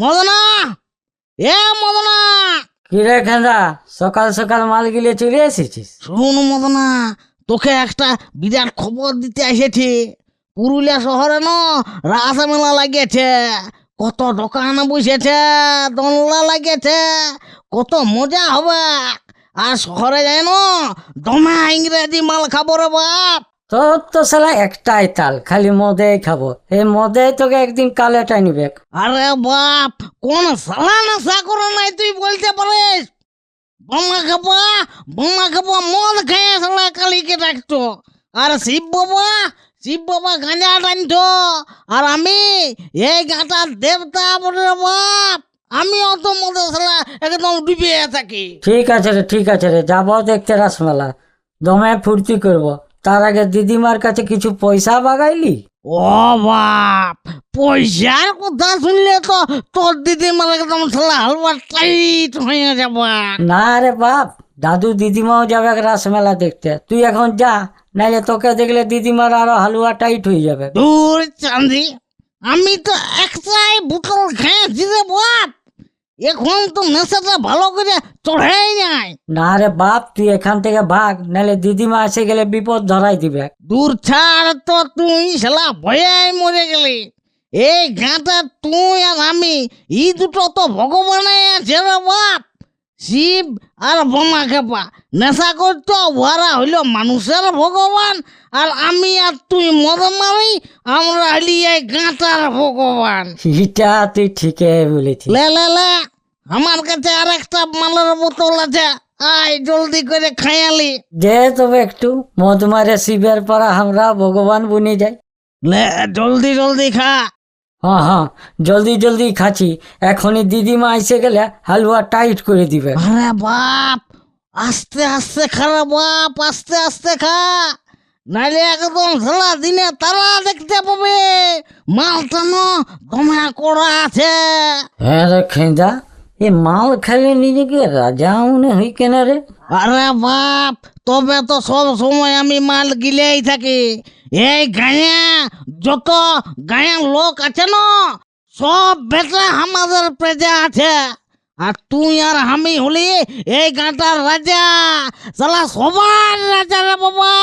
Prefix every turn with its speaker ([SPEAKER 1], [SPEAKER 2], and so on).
[SPEAKER 1] মদনা, এ মদনা,
[SPEAKER 2] কিরে খেঁদা, সকাল সকাল মাল গিলে চলে এসেছিস?
[SPEAKER 1] শোন মদনা, তোকে একটা বিরাট খবর দিতে এসেছি। পুরুলিয়া শহরে না রাস মেলা লাগিয়েছে, কত দোকান বসেছে, দোলনা লাগিয়েছে, কত মজা হবে। আর শহরে যাই না দমে ইংরেজি মাল খাবো রে বাপ।
[SPEAKER 2] তোর তো শালা একটাই তাল, খালি মদেই খাবো। এই মদে তোকে একদিন কালে টাইনিবে।
[SPEAKER 1] আরে বাপ, কোন সালা নেশা করে নাই তুই বলতে পারিস? বোমা খাবো মদ খেয়ে সালা কালীকে ডাকতো। আর শিব বাবা গাঁজা টানতো। আর আমি এই গাঁটার দেবতা বলে বাপ, আমি অত মদে সালা একদম ডুবে থাকি।
[SPEAKER 2] ঠিক আছে রে, যাবো দেখতে রাসমেলা, দমে ফুর্তি করবো। তার আগে দিদিমার কাছে কিছু পয়সা বাগাইলি?
[SPEAKER 1] ও বাপ, পয়সার কথা শুনলে তো তোর দিদিমার একদম সালা হালুয়া টাইট হয়ে যাবে।
[SPEAKER 2] না রে বাপ, দাদু দিদিমাও যাবে রাসমেলা দেখতে। তুই এখন যা, নাইলে তোকে দেখলে দিদিমার আরো হালুয়া টাইট হয়ে যাবে।
[SPEAKER 1] দূর চাঁদি, আমি তো একটাই বোতল খেয়েছি রে বাপ, এখন তো নেশাটা ভালো করে চড়াই নাই।
[SPEAKER 2] না রে বাপ, তুই এখান থেকে ভাগ, নাইলে দিদিমা এসে গেলে বিপদ ধরাই দিবে।
[SPEAKER 1] দূর ছাড় তো, তুই শালা ভয়ে মরে গেলি। এই গাঁটা তুই আর আমি, এই দুটো তো ভগবানে আছে রে বাপ। শিব আর বোমা খেপা নেশা করতো, ওরা হইল মানুষের ভগবান। আর আমি আর তুই মদ মারি, আমরা হইলি এই গাঁটার ভগবান।
[SPEAKER 2] এটা তুই ঠিকই বলেছিস।
[SPEAKER 1] লে লে লে, আমার কাছে আর একটা মালের বোতল আছে, আয় জলদি করে খায়ালি।
[SPEAKER 2] যে তবে একটু মদ মারে শিবের পরা আমরা ভগবান বনে যাই।
[SPEAKER 1] লে জলদি জলদি খা।
[SPEAKER 2] হ্যাঁ, জলদি খাচ্ছি। এখনই দিদিমা এসে গেলে হালুয়া টাইট করে দিবে।
[SPEAKER 1] আরে বাপ, আস্তে আস্তে খা রে বাপ, আস্তে আস্তে খা, নাইলে একদম সারা দিনে তারা দেখতে পাবে। মালটা না দমে করা আছে।
[SPEAKER 2] হ্যাঁ রে খেঁদা, এ মাল খেলে নিজেকে রাজা মনে হই কেন রে?
[SPEAKER 1] আরে বাপ, তবে তো সব সময় আমি মাল গিলেই থাকি। এই গাঁয়ে যত গাঁয়ের লোক আছে না, সব বেটা আমাদের প্রজা আছে। আর তুই আর আমি হলি এই গাঁটার রাজা, সালা সবার রাজা রে বাবা।